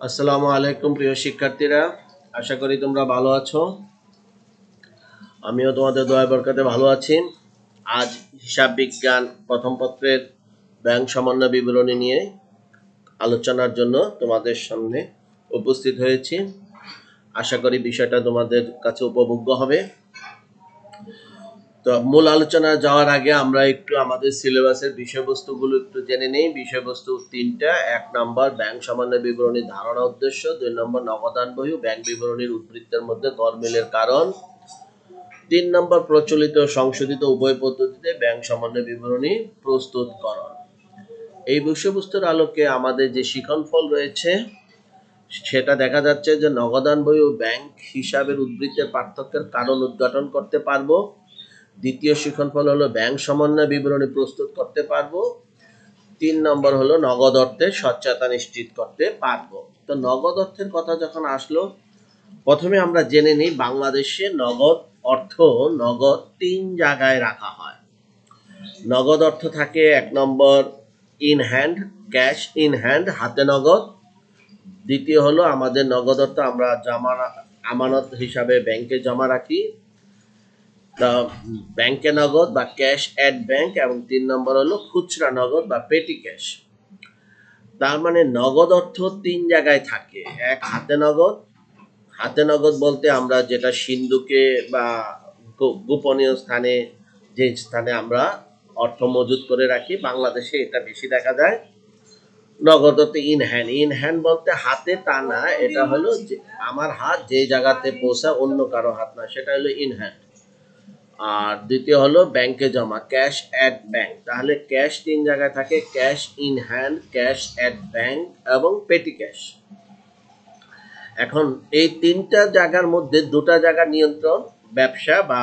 আসসালামু আলাইকুম প্রিয় শিক্ষার্থীরা, আশা করি তোমরা ভালো আছো। আমিও তোমাদের দয়া বরকতে ভালো আছি। আজ হিসাব বিজ্ঞান প্রথম পত্রের ব্যাংক সমন্বয় বিবরণী নিয়ে আলোচনার জন্য তোমাদের সামনে উপস্থিত হয়েছি। আশা করি বিষয়টা তোমাদের কাছে উপভোগ্য হবে। তো মূল আলোচনা যাওয়ার আগে আমরা একটু আমাদের সিলেবাসের বিষয়বস্তুগুলো একটু জেনে নেই। বিষয়বস্তু তিনটা: 1 নম্বর ব্যাংক সমন্বয় বিবরণীর ধারণা উদ্দেশ্য, 2 নম্বর নগদান বহি ও ব্যাংক বিবরণীর উদ্বৃত্তের মধ্যে গরমিলের কারণ, 3 নম্বর প্রচলিত সংশোধিত উভয় পদ্ধতিতে ব্যাংক সমন্বয় বিবরণী প্রস্তুতকরণ। এই বিষয়বস্তুর আলোকে আমাদের যে শিক্ষণফল রয়েছে সেটা দেখা যাচ্ছে যে নগদান বই ও ব্যাংক হিসাবের উদ্বৃত্তের পার্থক্যের কারণ উদ্ঘাটন করতে পারবো। দ্বিতীয় শিক্ষণফল হলো ব্যাংক সমন্বয় বিবরণী প্রস্তুত করতে পারবো। 3 নম্বর হলো নগদ অর্থের স্বচ্ছতা নিশ্চিত করতে পারবো। তো নগদ অর্থের কথা যখন আসলো, প্রথমে আমরা জেনে নিই বাংলাদেশে নগদ অর্থ নগদ 3 জায়গায় রাখা হয়। নগদ অর্থ থাকে 1 number in hand, cash in hand, হাতে নগদ। দ্বিতীয় হলো আমাদের নগদ অর্থ আমরা আমানত হিসাবে ব্যাংকে জমা রাখি, ব্যাংকে নগদ বা ক্যাশ অ্যাট ব্যাংক। এবং 3 নম্বর হলো খুচরা নগদ বা পেটি ক্যাশ। তার মানে নগদ অর্থ 3 জায়গায় থাকে। এক, হাতে নগদ। হাতে নগদ বলতে আমরা যেটা সিন্ধুকে বা গোপনীয় স্থানে, যে স্থানে আমরা অর্থ মজুত করে রাখি, বাংলাদেশে এটা বেশি দেখা যায়। নগদ অর্থ ইন হ্যান্ড। ইন হ্যান্ড বলতে হাতে তা না, এটা হলো যে আমার হাত যে জায়গাতে পৌঁছা অন্য কারো হাত না, সেটা হলো ইন হ্যান্ড। আর দ্বিতীয় হলো ব্যাংকে জমা, ক্যাশ অ্যাট ব্যাংক। তাহলে ক্যাশ 3 জায়গায় থাকে: cash in hand, cash at bank এবং পেটি ক্যাশ। এখন এই 3টা জায়গার মধ্যে 2টা জায়গা নিয়ন্ত্রণ ব্যবসা বা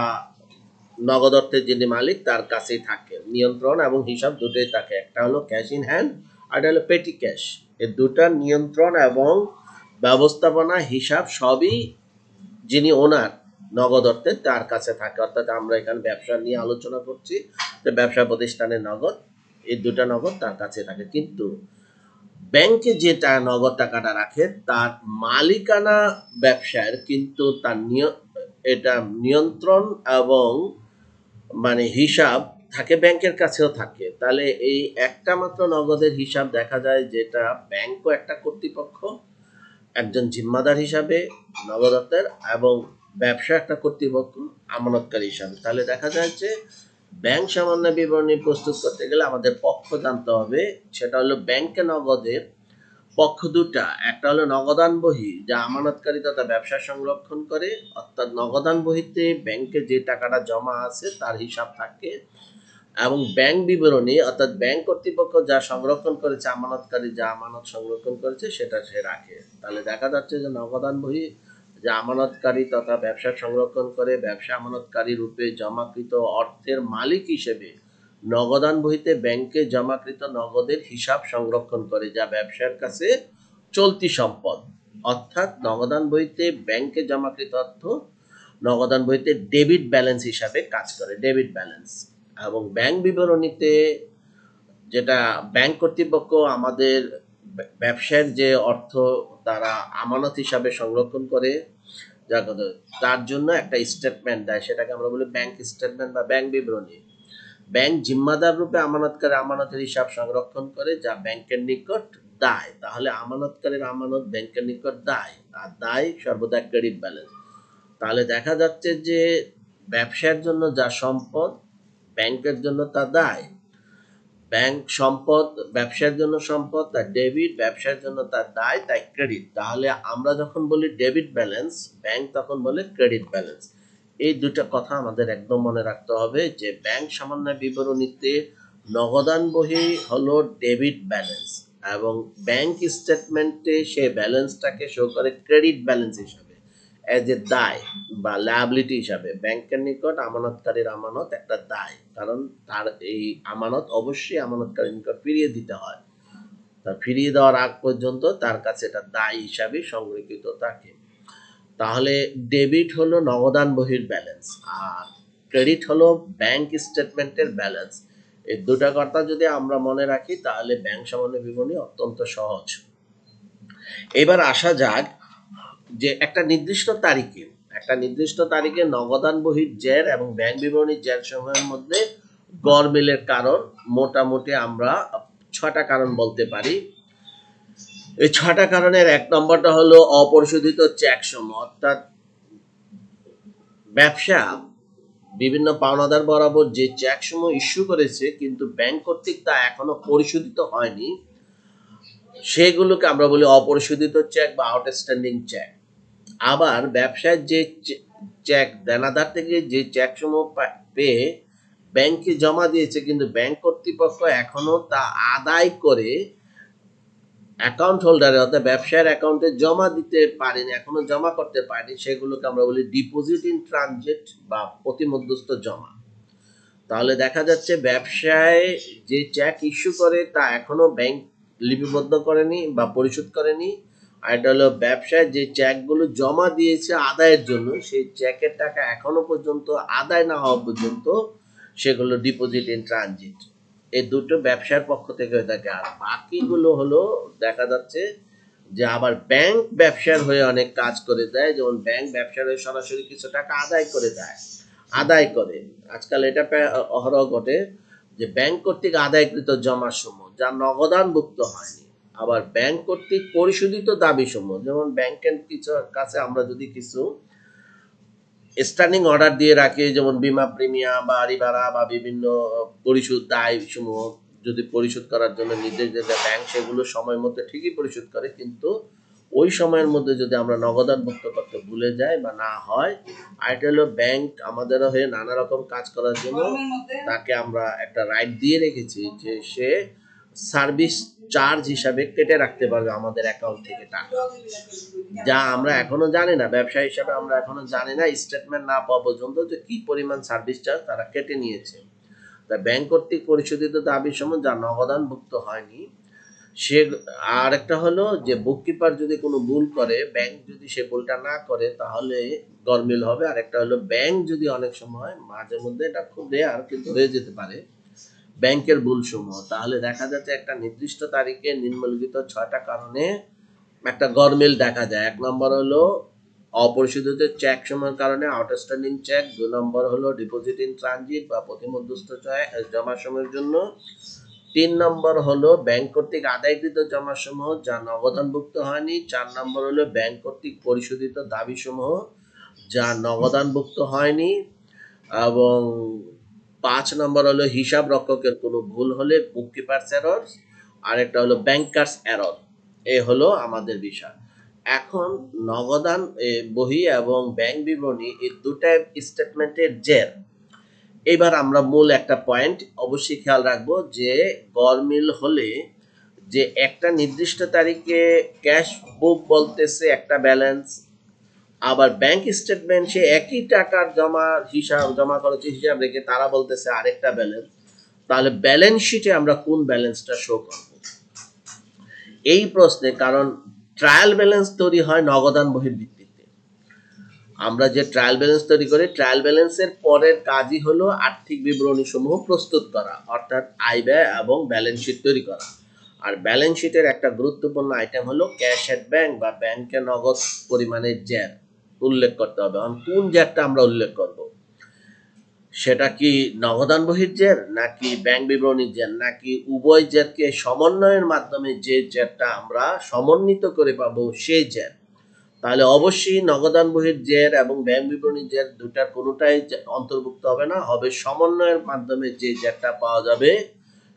নগদ অর্থের যিনি মালিক তার কাছেই থাকে। নিয়ন্ত্রণ এবং হিসাব দুটোই থাকে। একটা হলো ক্যাশ ইন হ্যান্ড আর একটা হলো পেটি ক্যাশ। এই দুটার নিয়ন্ত্রণ এবং ব্যবস্থাপনা হিসাব সবই যিনি ওনার নগদ অর্থে তার কাছে থাকে। অর্থাৎ আমরা এখানে ব্যবসা নিয়ে আলোচনা করছি, যে ব্যবসা প্রতিষ্ঠানের নগদ, এই দুটা নগদ তার কাছে থাকে। কিন্তু ব্যাংকে যে নগদ টাকাটা রাখে তার মালিকানা ব্যবসার, কিন্তু তার এটা নিয়ন্ত্রণ এবং মানে হিসাব থাকে ব্যাংকের কাছেও থাকে। তাহলে এই একটা মাত্র নগদের হিসাব দেখা যায় যেটা ব্যাংকও একটা কর্তৃপক্ষ, একজন জিম্মাদার হিসাবে নগদ অর্থের, এবং ব্যবসা একটা কর্তৃপক্ষ আমানতকারী হিসাবে। তাহলে দেখা যায় যে ব্যাংক সমন্বয় বিবরণী প্রস্তুত করতে গেলে আমাদের পক্ষ জানতে হবে। সেটা হলো ব্যাংকে নগদের পক্ষ দুটা। একটা হলো নগদান বহি, যা আমানতকারী তথা ব্যবসা সংরক্ষণ করে, অর্থাৎ নগদান বহিতে ব্যাংকে যে টাকাটা জমা আছে তার হিসাব থাকে। এবং ব্যাংক বিবরণী, অর্থাৎ ব্যাংক কর্তৃপক্ষ যা সংরক্ষণ করেছে, আমানতকারী যা আমানত সংরক্ষণ করেছে সেটা সে রাখে। তাহলে দেখা যাচ্ছে যে নগদান বহি যা আমানতকারী তথা ব্যবসা সংরক্ষণ করে, ব্যবসা আমানতকারী রূপে জমাকৃত অর্থের মালিক হিসেবে নগদান বহিতে ব্যাংকে জমাকৃত নগদের হিসাব সংরক্ষণ করে, যা ব্যবসার কাছে চলতি সম্পদ। অর্থাৎ নগদান বহিতে ব্যাংকে জমাকৃত অর্থ নগদান বহিতে ডেবিট ব্যালেন্স হিসাবে কাজ করে, ডেবিট ব্যালেন্স। এবং ব্যাংক বিবরণীতে যেটা ব্যাংক কর্তৃপক্ষ আমাদের ব্যবসার যে অর্থ তারা আমানত হিসাবে সংরক্ষণ করে, তার জন্য একটা স্টেটমেন্ট দেয়, সেটাকে আমরা বলি ব্যাংক স্টেটমেন্ট বা ব্যাংক বিবরণী। ব্যাংক জিম্মাদার রূপে আমানতকারী আমানতের হিসাব সংরক্ষণ করে, যা ব্যাংকের নিকট দায়। তাহলে আমানতকারীর আমানত ব্যাংকের নিকট দায়, আর দায় সর্বদা ক্রেডিট ব্যালেন্স। তাহলে দেখা যাচ্ছে যে ব্যবসার জন্য যা সম্পদ, ব্যাংকের জন্য তা দায়। ব্যাংক সম্পদ, ব্যবসার জন্য সম্পদ, তার ডেবিট, ব্যবসার জন্য তার দায়, তাই ক্রেডিট। তাহলে আমরা যখন বলি ডেবিট ব্যালেন্স, ব্যাংক তখন বলে ক্রেডিট ব্যালেন্স। এই দুটো কথা আমাদের একদম মনে রাখতে হবে যে ব্যাংক সমন্বয় বিবরণীতে নগদান বহি হলো ডেবিট ব্যালেন্স, এবং ব্যাংক স্টেটমেন্টে সে ব্যালেন্সটাকে শো করে ক্রেডিট ব্যালেন্স হিসাবে, এজ এ দায় বা লায়াবিলিটি হিসাবে। ব্যাংকের নিকট আমানতকারীর আমানত একটা দায়, কারণ তার এই আমানত অবশ্যই আমানতকারীর নিকট ফিরিয়ে দিতে হয়। তা ফিরিয়ে দেওয়ার আগ পর্যন্ত তার কাছে এটা দায় হিসাবে সংরক্ষিত থাকে। তাহলে ডেবিট হলো নগদান বহির ব্যালেন্স, আর ক্রেডিট হলো ব্যাংক স্টেটমেন্টের ব্যালেন্স। এই দুটা কথা যদি আমরা মনে রাখি তাহলে ব্যাংক সমন্বয় বিবরণী অত্যন্ত সহজ। এবার আসা যাক যে একটা নির্দিষ্ট তারিখে নগদান বহির জের এবং ব্যাংক বিবরণীর জের সমূহের মধ্যে গড়মিলের কারণ মোটামুটি আমরা ৬টা কারণ বলতে পারি। এই ৬টা কারণের ১ নম্বরটা হলো অপরিশোধিত চেক সমূহ, অর্থাৎ ব্যবসা বিভিন্ন পাওনাদার বরাবর যে চেক সমূহ ইস্যু করেছে কিন্তু ব্যাংক কর্তৃক তা এখনো পরিশোধিত হয়নি, সেগুলোকে আমরা বলি অপরিশোধিত চেক বা আউটস্ট্যান্ডিং চেক। আবার ব্যবসায় যে চেক দেনাদার থেকে যে চেক সমূহ পেয়ে ব্যাংকে জমা দিয়েছে কিন্তু ব্যাংক কর্তৃপক্ষ এখনো তা আদায় করে অ্যাকাউন্ট হোল্ডারে অর্থাৎ ব্যবসায়ের অ্যাকাউন্টে জমা দিতে পারেনি, এখনো জমা করতে পারেনি, সেগুলোকে আমরা বলি ডিপোজিট ইন ট্রানজিট বা প্রতিমধ্যস্থ জমা। তাহলে দেখা যাচ্ছে ব্যবসায় যে চেক ইস্যু করে তা এখনো ব্যাংক লিপিবদ্ধ করেনি বা পরিশোধ করেনি। আর এটা হলো ব্যবসায় যে চেকগুলো জমা দিয়েছে আদায়ের জন্য, সেই চেকের টাকা এখনো পর্যন্ত আদায় না হওয়া পর্যন্ত সেগুলো ডিপোজিট ইন ট্রানজিট। এই দুটো ব্যবসার পক্ষ থেকে হয়ে থাকে। আর বাকিগুলো হলো দেখা যাচ্ছে যে আবার ব্যাংক ব্যবসার হয়ে অনেক কাজ করে দেয়, যেমন ব্যাংক ব্যবসার হয়ে সরাসরি কিছু টাকা আদায় করে। আজকাল এটা অহরহ ঘটে যে ব্যাংক কর্তৃক আদায়কৃত জমা সমূহ যা নগদানভুক্ত হয়নি, আবার ব্যাংক কর্তৃক পরিশোধিত দাবি সমূহ, যেমন ব্যাংকের কিছু কাছে আমরা যদি কিছু স্ট্যান্ডিং অর্ডার দিয়ে রাখি, যেমন বীমা প্রিমিয়াম বা বাড়ি ভাড়া বা বিভিন্ন পরিশোধ দায় সমূহ যদি পরিশোধ করার জন্য নির্দেশ দেয় ব্যাংক, সেগুলো সময় মতো ঠিকই পরিশোধ করে, কিন্তু ওই সময়ের মধ্যে যদি আমরা নগদানভুক্ত করতে ভুলে যাই বা না হয়, আর এটা হলো ব্যাংক আমাদের হয়ে নানা রকম কাজ করার জন্য তাকে আমরা একটা রাইট দিয়ে রেখেছি যে সে সার্ভিস চার্জ হিসাবে কেটে রাখতে পারবে আমাদের অ্যাকাউন্ট থেকে টাকা, যা আমরা এখনো জানি না। ব্যবসা হিসাবে আমরা এখনো জানি না স্টেটমেন্ট না পাওয়া পর্যন্ত যে কি পরিমাণ সার্ভিস চার্জ তারা কেটে নিয়েছে। তা ব্যাংক কর্তৃক পরিশোধিত দাবি সমূহ যা নগদানভুক্ত হয়নি, সে আর একটা হলো যে বুককিপার যদি কোনো ভুল করে, ব্যাংক যদি সে ভুলটা না করে তাহলে গরমিল হবে। আর একটা হলো ব্যাংক যদি অনেক সময় মাঝে মধ্যে, এটা খুব রেয়ার কিন্তু হয়ে যেতে পারে, ব্যাংকের ভুল সমূহ, তাহলে দেখা যাচ্ছে একটা নির্দিষ্ট তারিখে নিম্নলিখিত ৬টা কারণে একটা গরমিল দেখা যায়। ১ নম্বর হলো অপরিশোধিত চেক সমূহের কারণে আউটস্ট্যান্ডিং চেক, ২ নম্বর হলো ডিপোজিট ইন ট্রানজিট বা প্রতিমধ্যস্থ জমা সমূহের জন্য, ৩ নম্বর হলো ব্যাংক কর্তৃক আদায়কৃত জমা সমূহ যা নগদানভুক্ত হয়নি, ৪ নম্বর হলো ব্যাংক কর্তৃক পরিশোধিত দাবি সমূহ যা নগদানভুক্ত হয়নি, এবং ৫ নম্বর হলো হিসাব রক্ষকের কোনো ভুল হলে বুককিপারস এরর, আর একটা হলো ব্যাংকার্স এরর। এ হলো আমাদের বিষয়। এখন নগদান বহি এবং ব্যাংক বিবরণী এই দুটা স্টেটমেন্টের জের। এবার আমরা মূল একটা পয়েন্ট অবশ্যই খেয়াল রাখবো যে গরমিল হলে যে একটা নির্দিষ্ট তারিখে ক্যাশ বুক বলতেছে একটা ব্যালেন্স, আবার ব্যাংক স্টেটমেন্ট সে একই টাকার জমা খরচের হিসাব রেখে তারা বলতেছে আরেকটা ব্যালেন্স, তাহলে ব্যালেন্স শিটে আমরা কোন ব্যালেন্সটা শো করব এই প্রশ্নে, কারণ ট্রায়াল ব্যালেন্স তৈরি হয় নগদান বহির ভিত্তিতে। আমরা যে ট্রায়াল ব্যালেন্স তৈরি করি, ট্রায়াল ব্যালেন্সের পরের কাজই হলো আর্থিক বিবরণী সমূহ প্রস্তুত করা, অর্থাৎ আয় ব্যয় এবং ব্যালেন্স শিট তৈরি করা। আর ব্যালেন্স শিটের একটা গুরুত্বপূর্ণ আইটেম হলো ক্যাশ এট ব্যাংক বা ব্যাংকে নগদ পরিমাণের জের উল্লেখ করতে হবে। কোন জেরটা আমরা উল্লেখ করব, সেটা কি নগদান বহির জের নাকি ব্যাংক বিবরণীর জের, নাকি উভয় জেরকে সমন্বয়ের মাধ্যমে যে জেরটা আমরা সমন্বিত করে পাবো সেই জের? তাহলে অবশ্যই নগদান বহির জের এবং ব্যাংক বিবরণীর জের দুটার কোনোটাই অন্তর্ভুক্ত হবে না, হবে সমন্বয়ের মাধ্যমে যে জেরটা পাওয়া যাবে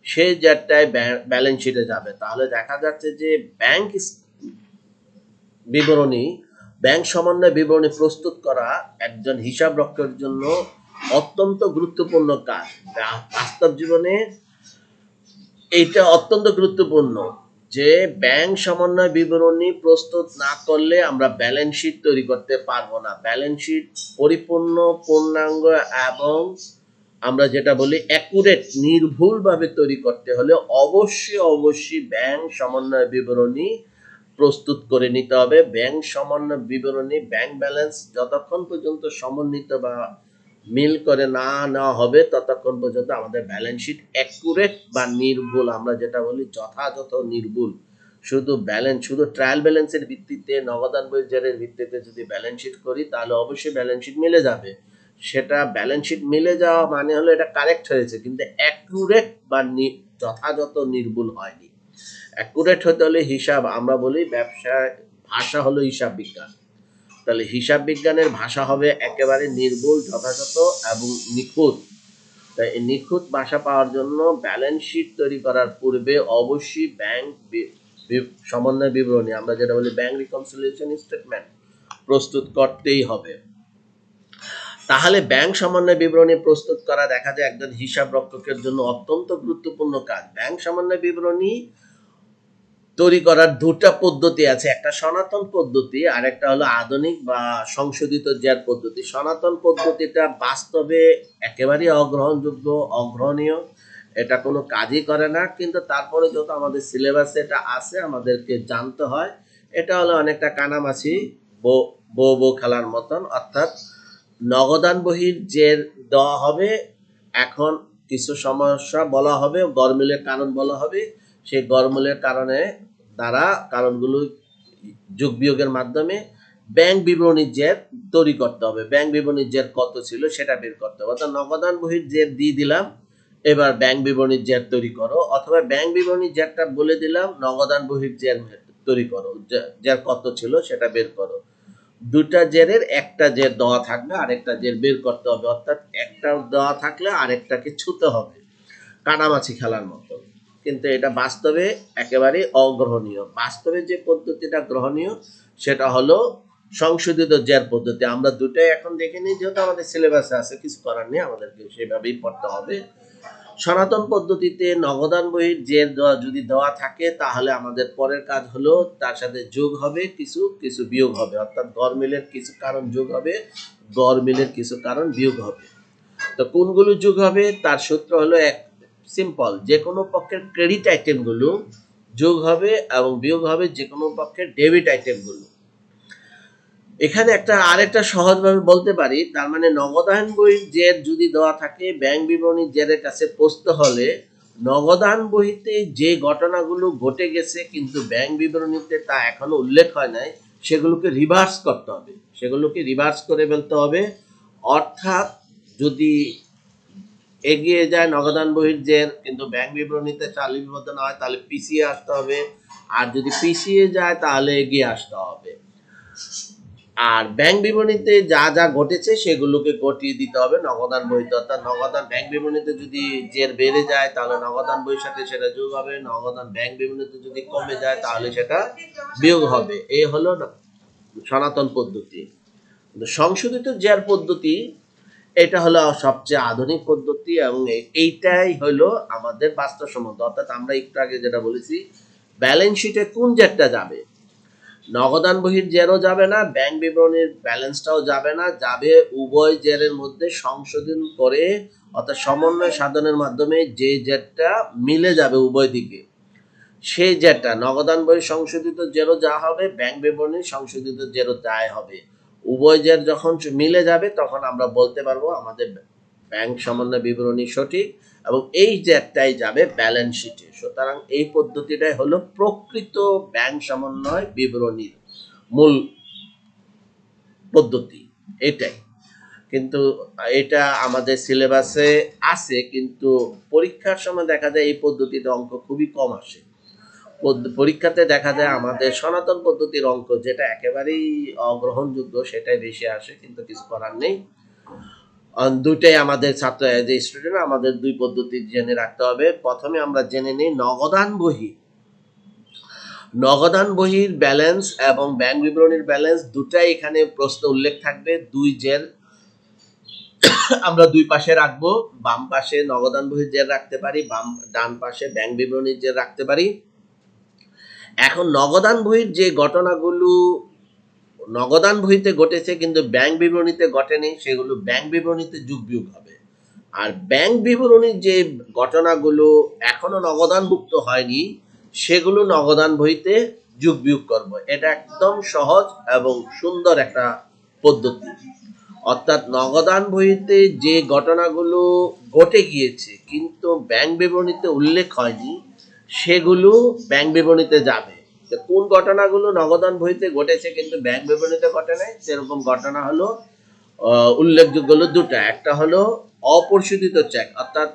সেই জেরটাই ব্যালেন্স শিটে যাবে। তাহলে দেখা যাচ্ছে যে ব্যাংক সমন্বয় বিবরণী প্রস্তুত করা একজন হিসাব রক্ষকের জন্য অত্যন্ত গুরুত্বপূর্ণ কাজ। বাস্তব জীবনে এইটা অত্যন্ত গুরুত্বপূর্ণ যে ব্যাংক সমন্বয় বিবরণী প্রস্তুত না করলে আমরা ব্যালেন্স শিট তৈরি করতে পারবো না। ব্যালেন্স শিট পরিপূর্ণ, পূর্ণাঙ্গ এবং আমরা যেটা বলি অ্যাকুরেট, নির্ভুলভাবে তৈরি করতে হলে অবশ্যই ব্যাংক সমন্বয় বিবরণী প্রস্তুত করে নিতে হবে। ব্যাংক সমন্বয় বিবরণী, ব্যাংক ব্যালেন্স যতক্ষণ পর্যন্ত সমন্বিত বা মিল করে না নেওয়া হবে ততক্ষণ পর্যন্ত আমাদের ব্যালেন্স শিট অ্যাকুরেট বা নির্ভুল, আমরা যেটা বলি যথাযথ নির্ভুল, শুধু ট্রায়াল ব্যালেন্সের ভিত্তিতে, নগদান বহির্জেরের ভিত্তিতে যদি ব্যালেন্স শিট করি তাহলে অবশ্যই ব্যালেন্স শিট মিলে যাবে। সেটা ব্যালেন্স শিট মিলে যাওয়া মানে হলো এটা কারেক্ট হয়েছে, কিন্তু অ্যাকুরেট বা যথাযথ নির্ভুল হয়নি। অ্যাকুরেট হতে হলে হিসাব, আমরা বলি ব্যবসায় ভাষা হলো হিসাব বিজ্ঞান, তাহলে হিসাব বিজ্ঞানের ভাষা হবে একেবারে নির্ভুল, যথাযথ এবং নিখুঁত। তাই এই নিখুঁত ভাষা পাওয়ার জন্য ব্যালেন্স শিট তৈরি করার পূর্বে অবশ্যই ব্যাংক সমন্বয় বিবরণী, আমরা যেটা বলি ব্যাংক রিকনসিলিয়েশন স্টেটমেন্ট, প্রস্তুত করতেই হবে। তাহলে ব্যাংক সমন্বয় বিবরণী প্রস্তুত করা দেখা যায় একজন হিসাব রক্ষকের জন্য অত্যন্ত গুরুত্বপূর্ণ কাজ। ব্যাংক সমন্বয় বিবরণী তৈরি করার দুটা পদ্ধতি আছে, একটা সনাতন পদ্ধতি আর একটা হলো আধুনিক বা সংশোধিত জ্যার পদ্ধতি। সনাতন পদ্ধতিটা বাস্তবে একেবারেই অগ্রহণযোগ্য, অগ্রহণীয়, এটা কোনো কাজই করে না, কিন্তু তারপরে যত আমাদের সিলেবাসে এটা আছে আমাদেরকে জানতে হয়। এটা হলো অনেকটা কানামাছি বো খেলার মতন, অর্থাৎ নগদান বহির জের দেওয়া হবে, এখন কিছু সমস্যা বলা হবে, গরমিলের কারণ বলা হবে, সেই গরমিলের কারণগুলো যোগ বিয়োগের মাধ্যমে ব্যাংক বিবরণীর জের তৈরি করতে হবে। ব্যাংক বিবরণীর জের কত ছিল সেটা বের করতে হবে। অর্থাৎ নগদান বহির জের দিয়ে দিলাম, এবার ব্যাংক বিবরণীর জের তৈরি করো, অথবা ব্যাংক বিবরণীর জেরটা বলে দিলাম, নগদান বহির জের তৈরি করো, জের কত ছিল সেটা বের করো। দুটা জেরের একটা জের দেওয়া থাকবে, আরেকটা জের বের করতে হবে, অর্থাৎ একটা দেওয়া থাকলে আরেকটাকে ছুতে হবে, কানামাছি খেলার মতো। কিন্তু এটা বাস্তবে একেবারে অগ্রহণীয়। বাস্তবে যে পদ্ধতিটা গ্রহণীয় সেটা হলো সংশোধিত জের পদ্ধতি। আমরা দুটাই এখন দেখে নিই, যেহেতু আমাদের সিলেবাসে আছে, কিছু করার নেই, আমাদেরকে সেভাবেই পড়তে হবে। সনাতন পদ্ধতিতে নগদান বহির জের যদি দেওয়া থাকে তাহলে আমাদের পরের কাজ হলো তার সাথে যোগ হবে, কিছু কিছু বিয়োগ হবে, অর্থাৎ গড়মিলের কিছু কারণ যোগ হবে, গড়মিলের কিছু কারণ বিয়োগ হবে। তো কোনগুলো যোগ হবে তার সূত্র হলো এক সিম্পল, যে কোনো পক্ষের ক্রেডিট আইটেমগুলো যোগ হবে এবং বিয়োগ হবে যে কোনো পক্ষের ডেবিট আইটেমগুলো। এখানে আরেকটা সহজভাবে বলতে পারি, তার মানে নগদান বহির জের যদি দেওয়া থাকে ব্যাংক বিবরণী জেরের কাছে পৌঁছতে হলে নগদান বহিতে যে ঘটনাগুলো ঘটে গেছে কিন্তু ব্যাংক বিবরণীতে তা এখনো উল্লেখ হয় নাই, সেগুলোকে রিভার্স করতে হবে, সেগুলোকে রিভার্স করে ফেলতে হবে। অর্থাৎ যদি এগিয়ে যায় নগদান বহির জের কিন্তু ব্যাংক বিবরণীতে তালিকাবদ্ধ না হয় তাহলে পিছিয়ে আসতে হবে, আর যদি পিছিয়ে যায় তাহলে এগিয়ে আসতে হবে। আর ব্যাংক বিবরণীতে যা যা ঘটেছে সেগুলোকে ঘটিয়ে দিতে হবে নগদান বইতে। অর্থাৎ নগদান ব্যাংক বিবরণীতে যদি জের বেড়ে যায় তাহলে নগদান বইয়ের সাথে সেটা যোগ হবে, নগদান ব্যাংক বিবরণীতে যদি কমে যায় তাহলে সেটা বিয়োগ হবে। এই হলো সনাতন পদ্ধতি। সংশোধিত জের পদ্ধতি এটা হলো সবচেয়ে আধুনিক পদ্ধতি এবং এইটাই হলো আমাদের বাস্তবসম্মত। অর্থাৎ আমরা একটু আগে যেটা বলেছি, ব্যালেন্স শিটে কোন জেরটা যাবে, নগদান বহির জেরও যাবে না, ব্যাংক বিবরণীর ব্যালেন্সটাও যাবে না, যাবে উভয় জেরের মধ্যে সংশোধন করে, অর্থাৎ সমন্বয় সাধনের মাধ্যমে যে জেরটা মিলে যাবে উভয় দিকে, সেই জেরটা নগদান বহির সংশোধিত জেরও যা হবে, ব্যাংক বিবরণীর সংশোধিত জেরও তাই হবে। উভয় জের যখন মিলে যাবে তখন আমরা বলতে পারবো আমাদের ব্যাংক সমন্বয় বিবরণী সঠিক এবং এই জেরটাই যাবে ব্যালেন্স শিটে। সুতরাং এই পদ্ধতিটাই হলো প্রকৃত ব্যাংক সমন্বয় বিবরণীর মূল পদ্ধতি, এটাই। কিন্তু এটা আমাদের সিলেবাসে আছে, কিন্তু পরীক্ষার সময় দেখা যায় এই পদ্ধতিতে অঙ্ক খুবই কম আসে। পরীক্ষাতে দেখা যায় আমাদের সনাতন পদ্ধতির অঙ্ক যেটা একেবারেই অগ্রহণযোগ্য সেটাই বেশি আসে, কিন্তু কিছু করার নেই। দুইটাই আমাদের ছাত্র যে স্টুডেন্ট আমাদের দুই পদ্ধতি জেনে রাখতে হবে। প্রথমে আমরা জেনে নিই নগদান বহির ব্যালেন্স এবং ব্যাংক বিবরণীর ব্যালেন্স দুটাই এখানে প্রশ্ন উল্লেখ থাকবে। দুই জের আমরা দুই পাশে রাখবো, বাম পাশে নগদান বহির জের রাখতে পারি, ডান পাশে ব্যাংক বিবরণীর জের রাখতে পারি। এখন নগদান বহির যে ঘটনাগুলো নগদান বহিতে ঘটেছে কিন্তু ব্যাংক বিবরণীতে ঘটেনি সেগুলো ব্যাংক বিবরণীতে যোগ বিয়োগ হবে, আর ব্যাংক বিবরণীর যে ঘটনাগুলো এখনো নগদানভুক্ত হয়নি সেগুলো নগদান বহিতে যোগ বিয়োগ করব। এটা একদম সহজ এবং সুন্দর একটা পদ্ধতি। অর্থাৎ নগদান বহিতে যে ঘটনাগুলো ঘটে গিয়েছে কিন্তু ব্যাংক বিবরণীতে উল্লেখ হয়নি সেগুলো ব্যাংক বিবরণীতে যাবে, যে কোন ঘটনাগুলো নগদান বইতে ঘটেছে কিন্তু ব্যাংক বিবরণীতে ঘটে নাই, সেরকম ঘটনা হলো উল্লেখযোগ্য হলো দুটা। একটা হলো অপরিশোধিত চেক, অর্থাৎ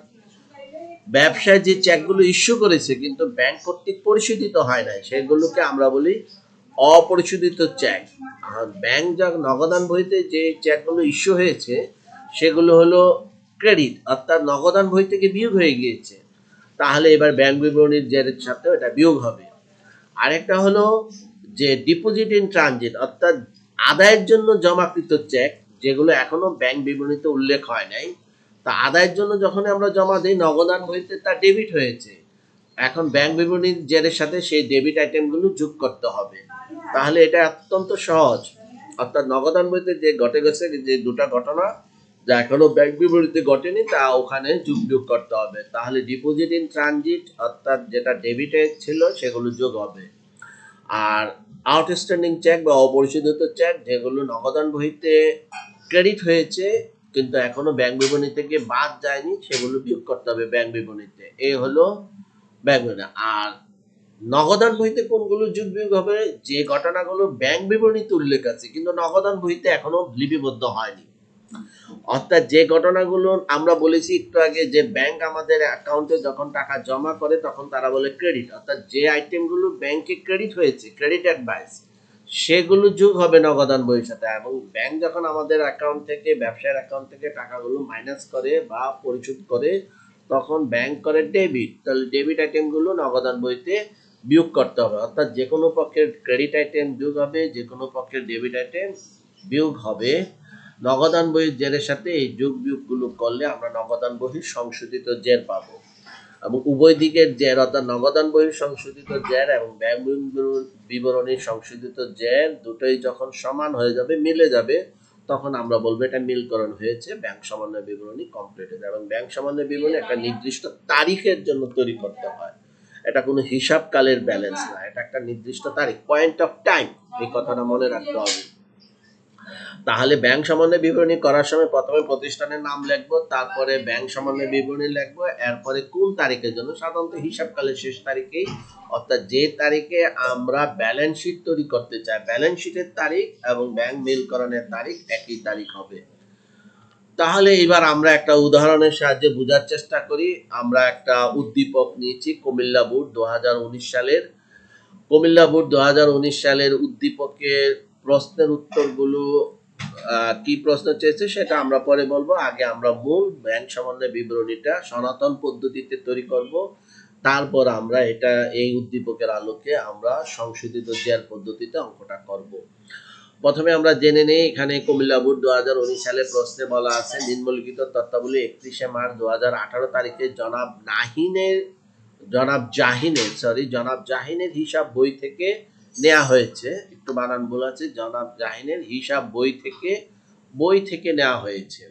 ব্যবসায় যে চেকগুলো ইস্যু করেছে কিন্তু ব্যাংক কর্তৃক পরিশোধিত হয় নাই, সেগুলোকে আমরা বলি অপরিশোধিত চেক। আর ব্যাংক যা নগদান বইতে যে চেকগুলো ইস্যু হয়েছে সেগুলো হলো ক্রেডিট, অর্থাৎ নগদান বই থেকে বিয়োগ হয়ে গিয়েছে, তাহলে এবার ব্যাংক বিবরণীর যে সাথে এটা বিয়োগ হবে। আরেকটা হলো যে ডিপোজিট ইন ট্রানজিট, অর্থাৎ আদায়ের জন্য জমাকৃত চেক যেগুলো এখনো ব্যাংক বিবরণীতে উল্লেখ হয় নাই, তা আদায়ের জন্য যখন আমরা জমা দিই নগদান বইতে তা ডেবিট হয়েছে, এখন ব্যাংক বিবরণীর জেরের সাথে সেই ডেবিট আইটেমগুলো যোগ করতে হবে। তাহলে এটা অত্যন্ত সহজ, অর্থাৎ নগদান বইতে যে ঘটে গেছে যে দুটা ঘটনা যা এখনো ব্যাংক বিবরণীতে ঘটেনি তা ওখানে যোগ করতে হবে। তাহলে ডিপোজিট ইন ট্রানজিট অর্থাৎ যেটা ডেবিটে ছিল সেগুলো যোগ হবে। আর আউটস্ট্যান্ডিং চেক বা অপরিশোধিত চেক যেগুলো নগদান বহিতে ক্রেডিট হয়েছে কিন্তু এখনো ব্যাংক বিবরণী থেকে বাদ যায়নি, সেগুলো বিয়োগ করতে হবে ব্যাংক বিবরণীতে। এই হলো ব্যাংক বিবরণী। আর নগদান বহিতে কোনগুলো যোগ বিয়োগ হবে, যে ঘটনাগুলো ব্যাংক বিবরণীতে উল্লেখ আছে কিন্তু নগদান বহিতে এখনো লিপিবদ্ধ হয়নি, অর্থাৎ যে ঘটনাগুলো আমরা বলেছি একটু আগে যে ব্যাংক আমাদের অ্যাকাউন্টে যখন টাকা জমা করে তখন তারা বলে ক্রেডিট, অর্থাৎ যে আইটেমগুলো ব্যাংকে ক্রেডিট হয়েছে ক্রেডিট অ্যাডভাইস সেগুলো যোগ হবে নগদান বইয়ের সাথে। এবং ব্যাংক যখন আমাদের অ্যাকাউন্ট থেকে ব্যবসায়ের অ্যাকাউন্ট থেকে টাকাগুলো মাইনাস করে বা পরিশোধ করে তখন ব্যাংক করে ডেবিট, তাহলে ডেবিট আইটেমগুলো নগদান বইতে বিয়োগ করতে হবে, অর্থাৎ যে কোনো পক্ষের ক্রেডিট আইটেম যোগ হবে, যে কোনো পক্ষের ডেবিট আইটেম বিয়োগ হবে। নগদান বহির জেরের সাথে এই যোগ বিয়োগগুলো করলে আমরা নগদান বহির সংশোধিত জের পাবো, এবং উভয় দিকের জের অর্থাৎ নগদান বহির সংশোধিত জের এবং ব্যাংক বিবরণীর সংশোধিত জের দুটোই যখন সমান হয়ে যাবে মিলে যাবে তখন আমরা বলবো এটা মিলকরণ হয়েছে, ব্যাংক সমন্বয় বিবরণী কমপ্লিট হয়ে যাবে। এবং ব্যাংক সমন্বয় বিবরণী একটা নির্দিষ্ট তারিখের জন্য তৈরি করতে হয়, এটা কোনো হিসাব কালের ব্যালেন্স না, এটা একটা নির্দিষ্ট তারিখ, পয়েন্ট অফ টাইম, এই কথাটা মনে রাখতে হবে। তাহলে ব্যাংক সমন্বয় বিবরণী করার সময় প্রথমে প্রতিষ্ঠানের নাম লিখবো, তারপরে ব্যাংক সমন্বয় বিবরণী লিখবো, এরপরে কোন তারিখের জন্য, সাধারণত হিসাবকালের শেষ তারিখেই, অর্থাৎ যে তারিখে আমরা ব্যালেন্স শিট তৈরি করতে চাই ব্যালেন্স শিটের তারিখ এবং ব্যাংক মিলকরণের তারিখ একই তারিখ হবে। তাহলে এবার আমরা একটা উদাহরণের সাহায্যে বোঝার চেষ্টা করি। আমরা একটা উদ্দীপক নিয়েছি কুমিল্লা বোর্ড 2019 সালের, কুমিল্লা বোর্ড 2019 সালের উদ্দীপকের প্রশ্নের উত্তরগুলো কি প্রশ্ন চেয়েছে সেটা আমরা পরে বলবো, আগে আমরা মূল ব্যাংক সমন্বয় বিবরণীটা সনাতন পদ্ধতিতে তৈরি করব, তারপর আমরা এটা এই উদ্দীপকের আলোকে আমরা সংশোধিত জের পদ্ধতিতে অঙ্কটা করব। প্রথমে আমরা জেনে নেই এখানে কুমিল্লা বোর্ড 2019 সালে প্রশ্নে বলা আছে নিম্নলিখিত তথ্যাবলী 31 মার্চ 2018 তারিখে জনাব জাহিনের হিসাব বই থেকে নেওয়া হয়েছে, একটু বানান ভুল আছে, জনাব জাহিনের হিসাব বই থেকে নেওয়া হয়েছে।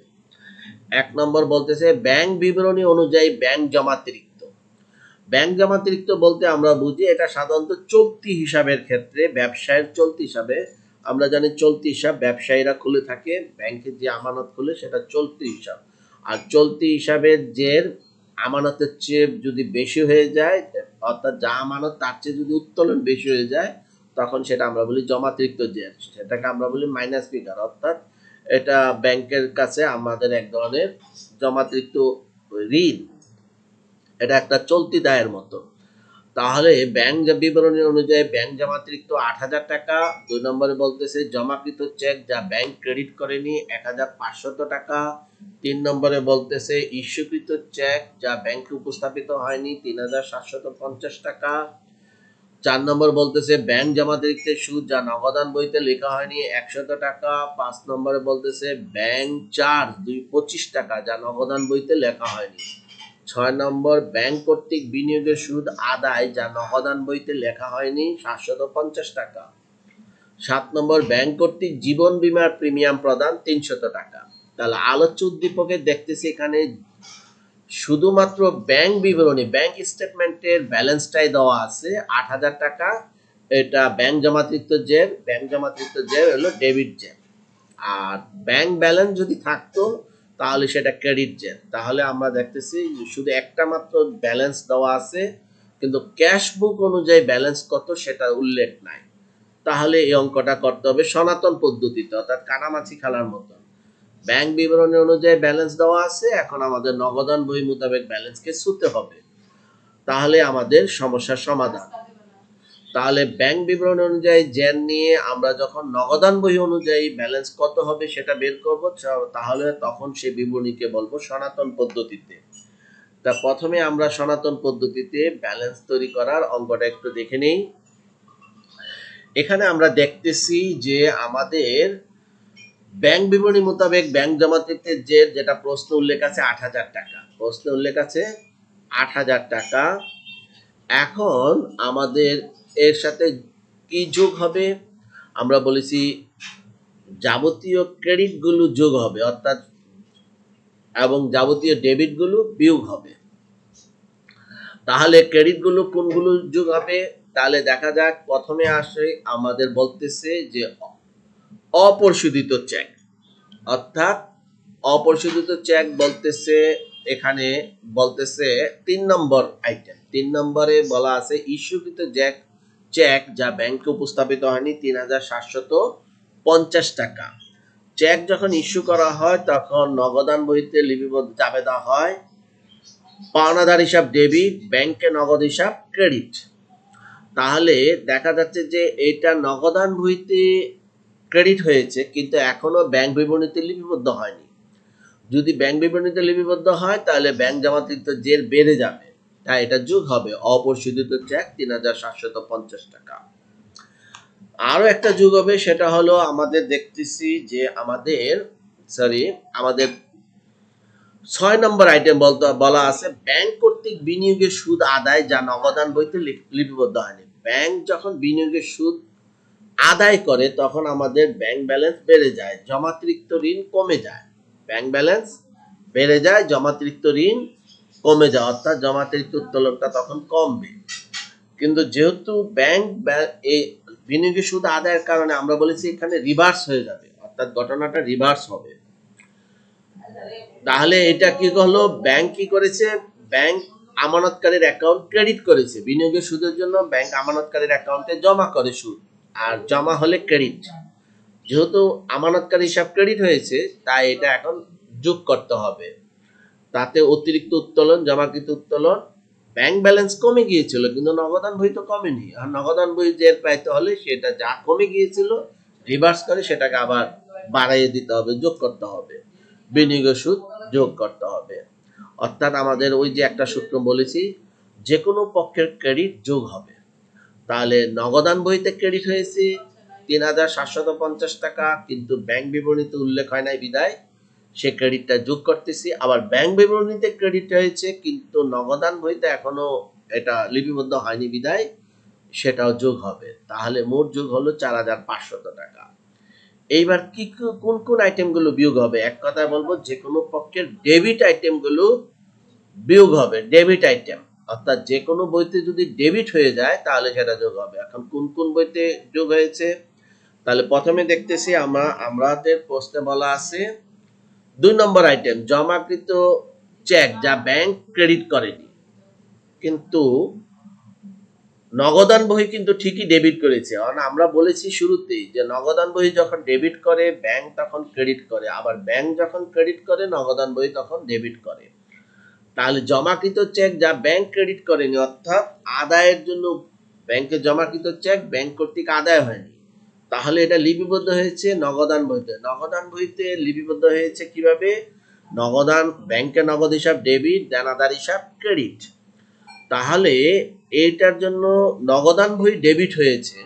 এক নম্বর বলতেছে ব্যাংক বিবরণী অনুযায়ী ব্যাংক জমাতিরিক্ত। ব্যাংক জমাতিরিক্ত বলতে আমরা বুঝি এটা সাধারণত চলতি হিসাবের ক্ষেত্রে, ব্যবসায়ের চলতি হিসাবে, আমরা জানি চলতি হিসাব ব্যবসায়ীরা খুলে থাকে, ব্যাংকে যে আমানত খুলে সেটা চলতি হিসাব, আর চলতি হিসাবের যে আমানতের চেয়ে যদি বেশি হয়ে যায় অর্থাৎ যা আমানত তার চেয়ে যদি উত্তোলন বেশি হয়ে যায় তখন সেটা আমরা বলি জমাতিরিক্ত জের, সেটাকে আমরা বলি মাইনাস ফিগার, অর্থাৎ এটা ব্যাংকের কাছে আমাদের এক ধরনের জমাতিরিক্ত ঋণ, এটা একটা চলতি দায়ের মতো। তাহলে ব্যাংক বিবরণী অনুযায়ী ব্যাংক জমাতিরিক্ত 8,000 টাকা। 2 নম্বরে বলতেছে জমাকৃত চেক যা ব্যাংক ক্রেডিট করেনি 1,500 টাকা। 3 নম্বরে বলতেছে ইস্যুকৃত চেক যা ব্যাংকে উপস্থাপিত হয়নি 3,750 টাকা। 4 নম্বর বলতেছে ব্যাংক জমাতিরিক্তের সুদ যা নগদান বইতে লেখা হয়নি 100 টাকা। 5 নম্বরে বলতেছে ব্যাংক চার্জ 25 টাকা যা নগদান বইতে লেখা হয়নি। 6 নম্বর ব্যাংক কর্তৃক বিনিয়োগের সুদ আদায় যা নগদান বইতে লেখা হয়নি 750 টাকা। 7 নম্বর ব্যাংক কর্তৃক জীবন বীমার প্রিমিয়াম প্রদান 300 টাকা। তাহলে আলোচ্য উদ্দীপকে দেখতেছি এখানে শুধুমাত্র ব্যাংক বিবরণী ব্যাংক স্টেটমেন্টের ব্যালেন্সটাই দেওয়া আছে 8,000 টাকা, এটা ব্যাংক জমাতিরিক্ত জের হলো ডেবিট জের, আর ব্যাংক ব্যালেন্স যদি থাকতো তাহলে সেটা ক্রেডিট জের। তাহলে আমরা দেখতেছি শুধু একটা মাত্র ব্যালেন্স দেওয়া আছে কিন্তু ক্যাশ বুক অনুযায়ী ব্যালেন্স কত সেটা উল্লেখ নাই। তাহলে এই অঙ্কটা করতে হবে সনাতন পদ্ধতিতে, অর্থাৎ কানামাছি খেলার মতন। ব্যাংক বিবরণী অনুযায়ী ব্যালেন্স দেওয়া আছে, এখন আমাদের নগদান বই মোতাবেক ব্যালেন্সকে ছুঁতে হবে, তাহলে আমাদের সমস্যার সমাধান। তাহলে ব্যাংক বিবরণী অনুযায়ী জেন নিয়ে আমরা যখন নগদান বই অনুযায়ী ব্যালেন্স কত হবে সেটা বের করব, তাহলে তখন সেই বিবরণীকে বলবো সনাতন পদ্ধতিতে। তা প্রথমে আমরা সনাতন পদ্ধতিতে ব্যালেন্স তৈরি করার অঙ্কটা একটু দেখে নেই। এখানে আমরা দেখতেছি যে আমাদের ব্যাংক বিবরণী মোতাবেক ব্যাংক জমাতিতে যেটা প্রশ্ন উল্লেখ আছে ৮,০০০ টাকা, প্রশ্ন উল্লেখ আছে ৮,০০০ টাকা। এখন আমাদের এর সাথে কি যোগ হবে, আমরা বলেছি যাবতীয় ক্রেডিট গুলো যোগ হবে, অর্থাৎ এবং যাবতীয় ডেবিট গুলো বিয়োগ হবে। তাহলে ক্রেডিট গুলো কোনগুলো যোগ হবে, তাহলে দেখা যাক। প্রথমে আসে আমাদের বলতেছে যে অপরিশোধিত চেক, অর্থাৎ অপরিশোধিত চেক বলতেছে, এখানে বলতেছে ৩ নম্বর আইটেম। ৩ নম্বরে বলা আছে ইস্যুকৃত চেক যা ব্যাংকে উপস্থাপিত হয়নি ৩,৭৫০ টাকা। চেক যখন ইস্যু করা হয় তখন নগদান বইতে লিপিবদ্ধ জাবেদা হয় পাওনাদার হিসাব ডেবিট, ব্যাংকে নগদ হিসাব ক্রেডিট। তাহলে দেখা যাচ্ছে যে এটা নগদান বইতে ক্রেডিট হয়েছে, কিন্তু এখনো ব্যাংক বিবরণীতে লিপিবদ্ধ হয়নি। যদি ব্যাংক বিবরণীতে লিপিবদ্ধ হয় তাহলে ব্যাংক জমাকৃত জের বেড়ে যাবে, তাই এটা যোগ হবে অপরিশোধিত চেক ৩,৭৫০ টাকা। আরো একটা যোগ হবে, সেটা হলো আমাদের দেখতেছি যে আমাদের ৬ নম্বর আইটেম বলা আছে ব্যাংক কর্তৃক বিনিয়োগের সুদ আদায় যা নগদান বইতে লিপিবদ্ধ হয়নি। ব্যাংক যখন বিনিয়োগের সুদ আদায় করে তখন আমাদের ব্যাংক ব্যালেন্স বেড়ে যায়, জমাতিরিক্ত ঋণ কমে যায়। ব্যাংক ব্যালেন্স বেড়ে যায়, জমাতিরিক্ত ঋণ কমে যায়, অর্থাৎ জমাতিরিক্ত উত্তোলনটা তখন কমবে। কিন্তু যেহেতু ব্যাংক এই বিনিয়োগের সুদ আদায়ের কারণে আমরা বলেছি এখানে রিভার্স হয়ে যাবে, অর্থাৎ ঘটনাটা রিভার্স হবে। তাহলে এটা কি হলো, ব্যাংক কি করেছে, ব্যাংক আমানতকারীর অ্যাকাউন্ট ক্রেডিট করেছে। বিনিয়োগের সুদের জন্য ব্যাংক আমানতকারীর অ্যাকাউন্টে জমা করে সুদ, আর জমা হলে ক্রেডিট। যেহেতু আমানতকারী হিসাব ক্রেডিট হয়েছে তাই এটা এখন যোগ করতে হবে। তাতে অতিরিক্ত উত্তোলন, জমাকৃত উত্তোলন, ব্যাংক ব্যালেন্স কমে গিয়েছিল কিন্তু নগদান বই তো কমেনি। আর নগদান বই যে পাইতে হলে সেটা যা কমে গিয়েছিল রিভার্স করে সেটাকে আবার বাড়াইয়ে দিতে হবে, যোগ করতে হবে, বিনিয়োগের সুদ যোগ করতে হবে। অর্থাৎ আমাদের ওই যে একটা সূত্র বলেছি, যে কোনো পক্ষের ক্রেডিট যোগ হবে। তাহলে নগদান বইতে ক্রেডিট হয়েছে ৩,৭৫০ টাকা, কিন্তু ব্যাংক বিবরণীতে উল্লেখ হয় নাই বিদায় সে ক্রেডিটটা যোগ করতেছি। আবার ব্যাংক বিবরণীতে ক্রেডিট হয়েছে কিন্তু নগদান বইতে এখনো এটা লিপিবদ্ধ হয়নি বিদায় সেটাও যোগ হবে। তাহলে মোট যোগ হলো ৪,৫০০ টাকা। এইবার কোন কোন আইটেমগুলো বিয়োগ হবে, এক কথায় বলবো যে কোনো পক্ষের ডেবিট আইটেমগুলো বিয়োগ হবে। ডেবিট আইটেম অর্থাৎ যে কোনো বইতে যদি ডেবিট হয়ে যায় তাহলে সেটা যোগ হবে। এখন কোন কোন বইতে যোগ হয়েছে, তাহলে প্রথমে দেখতেছি আমাদের প্রশ্নে বলা আছে ২ নম্বর আইটেম জমাকৃত চেক যা ব্যাংক ক্রেডিট করেনি, কিন্তু নগদান বই কিন্তু ঠিকই ডেবিট করেছে। কারণ আমরা বলেছি শুরুতেই যে নগদান বই যখন ডেবিট করে ব্যাংক তখন ক্রেডিট করে, আবার ব্যাংক যখন ক্রেডিট করে নগদান বই তখন ডেবিট করে। তাহলে জমাকৃত চেক যা ব্যাংক ক্রেডিট করেনি, অর্থাৎ আদায়ের জন্য ব্যাংকে জমাকৃত চেক ব্যাংক কর্তৃক আদায় হয়নি, তাহলে এটা লিপিবদ্ধ হয়েছে নগদান বইতে। নগদান বইতে লিপিবদ্ধ হয়েছে কিভাবে, নগদান ব্যাংকে নগদ হিসাব ডেবিট, দেনাদার হিসাব ক্রেডিট। তাহলে এইটার জন্য নগদান বই ডেবিট হয়েছে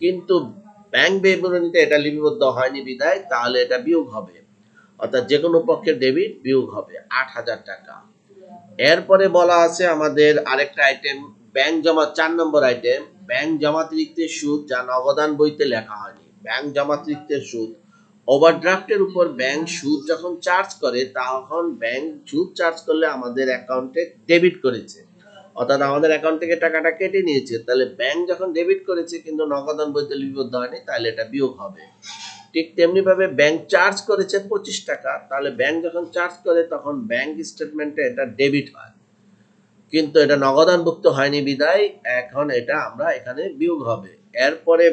কিন্তু ব্যাংক বিবরণীতে এটা লিপিবদ্ধ হয়নি বিদায় তাহলে এটা বিয়োগ হবে, অর্থাৎ যে কোনো পক্ষের ডেবিট বিয়োগ হবে ৮,০০০ টাকা। এরপরে বলা আছে আমাদের আরেকটা আইটেম ব্যাংক জমা ৪ নম্বর আইটেম ব্যাংক জমাতিরিক্তের সুদ যা নগদান বইতে লেখা হয়নি। ব্যাংক জমাতিরিক্তের সুদ, ওভারড্রাফটের উপর ব্যাংক সুদ যখন চার্জ করে তখন ব্যাংক সুদ চার্জ করলে আমাদের অ্যাকাউন্টে ডেবিট করেছে, অর্থাৎ আমাদের অ্যাকাউন্ট থেকে টাকাটা কেটে নিয়েছে। তাহলে ব্যাংক যখন ডেবিট করেছে কিন্তু নগদান বইতে লিপিবদ্ধ হয়নি তাহলে এটা বিয়োগ হবে। ঠিক তেমনি ভাবে ব্যাংক চার্জ করেছে ২৫ টাকা, তাহলে ব্যাংক যখন চার্জ করে তখন ব্যাংক স্টেটমেন্টে এটা ডেবিট হয়। কিন্তু এটা নগদানভুক্ত হয়নি বিদায় এখন এটা আমরা এখানে বিয়োগ হবে। এরপরে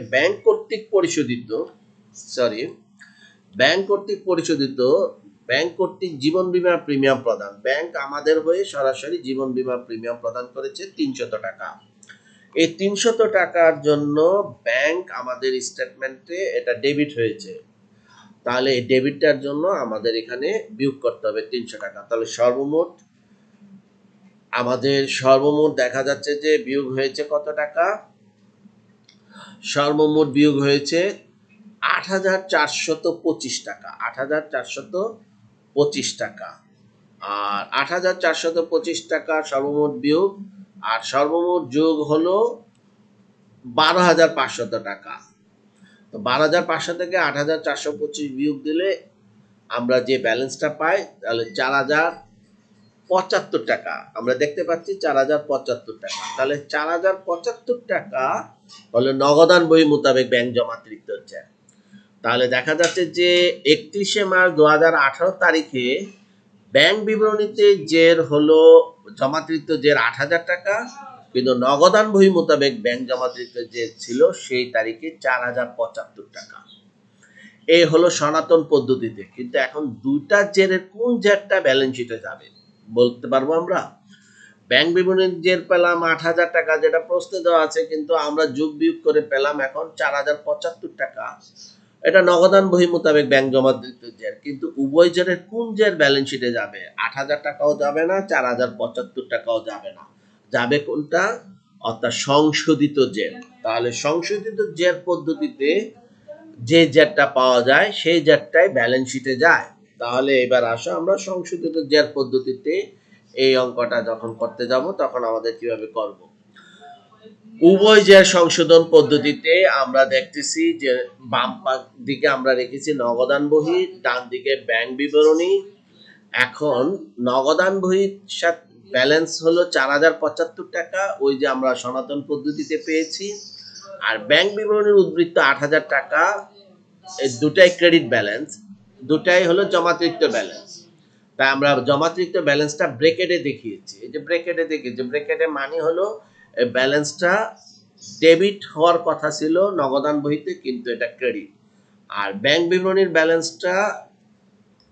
সরি ব্যাংক কর্তৃক জীবন বীমা প্রিমিয়াম প্রদান। ব্যাংক আমাদের হয়ে সরাসরি জীবন বীমা প্রিমিয়াম প্রদান করেছে ৩০০ টাকা। এই ৩০০ টাকার জন্য ব্যাংক আমাদের স্টেটমেন্টে এটা ডেবিট হয়েছে, তাহলে এই ডেবিটটার জন্য আমাদের এখানে বিয়োগ করতে হবে ৩০০ টাকা। তাহলে সর্বমোট দেখা যাচ্ছে যে বিয়োগ হয়েছে কত টাকা? সর্বমোট বিয়োগ হয়েছে ৮,৪২৫ টাকা। ৮,৪২৫ টাকা। আর ৮,৪২৫ টাকা সর্বমোট বিয়োগ, আর সর্বমোট যোগ হলো ১২,৫০০ টাকা। তো ১২,৫০০ থেকে ৮,৪২৫ বিয়োগ দিলে আমরা যে ব্যালেন্সটা পাই তাহলে ৪,০৭৫ টাকা আমরা দেখতে পাচ্ছি, ৪,০৭৫ টাকা। তাহলে ৪,০৭৫ টাকা হলো নগদান বহি মোতাবেক ব্যাংক জমাতিরিক্ত জের। তাহলে দেখা যাচ্ছে যে ৩১শে মার্চ ২০১৮ তারিখে ব্যাংক বিবরণীতে জের হলো জমাতিরিক্ত জের ৮,০০০ টাকা, কিন্তু নগদান বহি মোতাবেক ব্যাংক জমাতিরিক্ত জের ছিল সেই তারিখে ৪,০৭৫ টাকা। এই হলো সনাতন পদ্ধতিতে। কিন্তু এখন দুইটা জেরের কোন জেরটা ব্যালেন্স শিটে যাবে বলতে পারবো আমরা? ব্যাংক বিবরণীর জের পেলাম ৮,০০০ টাকা, যেটা প্রশ্নে দেওয়া আছে, কিন্তু আমরা যোগ বিয়োগ করে পেলাম এখন ৪,০৭৫ টাকা। এটা নগদান বহি মোতাবেক ব্যাংক জমাতিরিক্ত জের, কিন্তু উভয় জেরের কোন জের ব্যালেন্স শিটে যাবে? ৮,০০০ টাকাও যাবে না, ৪,০৭৫ টাকাও যাবে না, যাবে কোনটা? অর্থাৎ সংশোধিত জের। তাহলে সংশোধিত জের পদ্ধতিতে যে জেরটা পাওয়া যায় সেই জেরটাই ব্যালেন্স শিটে যায়। তাহলে এবার আসো আমরা সংশোধিত জের পদ্ধতিতে এই অঙ্কটা যখন করতে যাব তখন আমাদের কিভাবে করব। উভয় জের সংশোধন পদ্ধতিতে আমরা দেখতেছি যে বাম দিকে আমরা রেখেছি নগদান বহি, ডান দিকে ব্যাংক বিবরণী। এখন নগদান বহির সাথে ব্যালেন্স হলো ৪,০৭৫ টাকা, ওই যে আমরা সনাতন পদ্ধতিতে পেয়েছি। আর ব্যাংক বিবরণীর উদ্বৃত্ত ৮,০০০ টাকা, এই দুটাই ক্রেডিট ব্যালেন্স, দুটাই হলো জমাতিরিক্ত ব্যালেন্স। তাই আমরা জমাতিরিক্ত ব্যালেন্সটা ব্রেকেটে দেখিয়েছি। এই যে ব্রেকেটে মানে হলো এই ব্যালেন্সটা ডেবিট হওয়ার কথা ছিল নগদান বহিতে, কিন্তু এটা ক্রেডিট। আর ব্যাংক বিবরণীর ব্যালেন্সটা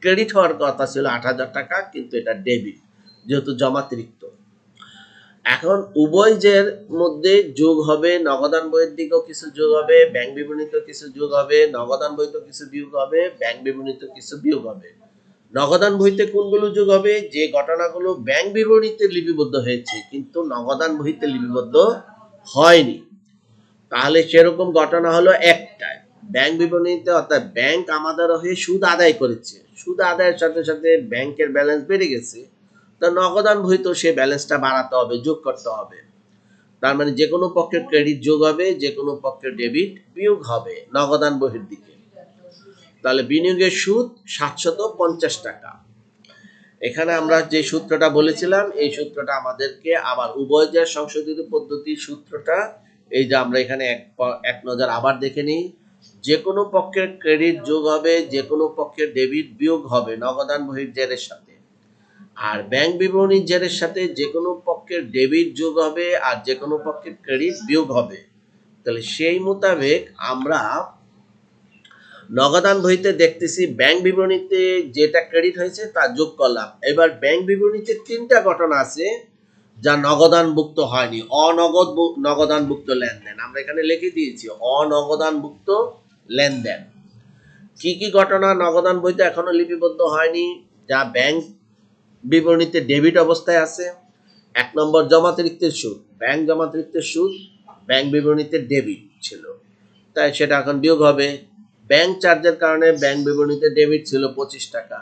ক্রেডিট হওয়ার কথা ছিল ৮,০০০ টাকা, কিন্তু এটা ডেবিট যেহেতু জমাতিরিক্ত। এখন উভয় জের মধ্যে যোগ হবে, নগদান বইয়ের দিকেও কিছু যোগ হবে, ব্যাংক বিবরণীতেও কিছু যোগ হবে, নগদান বইতেও কিছু বিয়োগ হবে, ব্যাংক বিবরণীতেও কিছু বিয়োগ হবে। নগদান বইতে কোনগুলো যোগ হবে? যে ঘটনাগুলো ব্যাংক বিবরণীতে লিপিবদ্ধ হয়েছে কিন্তু নগদান বইতে লিপিবদ্ধ হয়নি। তাহলে সেরকম ঘটনা হলো একটাই, ব্যাংক বিবরণীতে, অর্থাৎ ব্যাংক আমাদের হয়ে সুদ আদায় করেছে, সুদ আদায়ের সাথে সাথে ব্যাংকের ব্যালেন্স বেড়ে গেছে, তো নগদান বইতেও সেই ব্যালেন্সটা বাড়াতে হবে, যোগ করতে হবে। তার মানে যে কোনো পক্ষের ক্রেডিট যোগ হবে, যে কোনো পক্ষের ডেবিট বিয়োগ হবে নগদান বহির দিকে। তাহলে বিনিয়োগের সুদ ৭৫০ টাকা। এখানে আমরা যে সূত্রটা বলেছিলাম এই সূত্রটা আমাদেরকে আবার উভয় জের সংশোধিত পদ্ধতির সূত্রটা, এই যে আমরা এখানে এক নজর আবার দেখে নিই। যে কোনো পক্ষের ক্রেডিট যোগ হবে, যে কোনো পক্ষের ডেবিট বিয়োগ হবে নগদান বহির জেরের সাথে। আর ব্যাংক বিবরণীর জেরের সাথে যে কোনো পক্ষের ডেবিট যোগ হবে আর যে কোনো পক্ষের ক্রেডিট বিয়োগ হবে। তাহলে সেই মোতাবেক আমরা নগদান বইতে দেখতেছি ব্যাংক বিবরণীতে যেটা ক্রেডিট হয়েছে তা যোগ করলাম। এবার ব্যাংক বিবরণীতে তিনটা ঘটনা আছে যা নগদানভুক্ত হয়নি, নগদানভুক্ত লেনদেন। আমরা এখানে লিখে দিয়েছি অনগদানভুক্ত লেনদেন। কি কি ঘটনা নগদান বইতে এখনো লিপিবদ্ধ হয়নি যা ব্যাংক বিবরণীতে ডেবিট অবস্থায় আছে? ১ নম্বর জমাতিরিক্তের সুদ। ব্যাংক জমাতিরিক্তের সুদ ব্যাংক বিবরণীতে ডেবিট ছিল, তাই সেটা এখন বিয়োগ হবে। ব্যাংক চার্জের কারণে ব্যাংক বিবরণীতে ডেবিট ছিল ২৫ টাকা।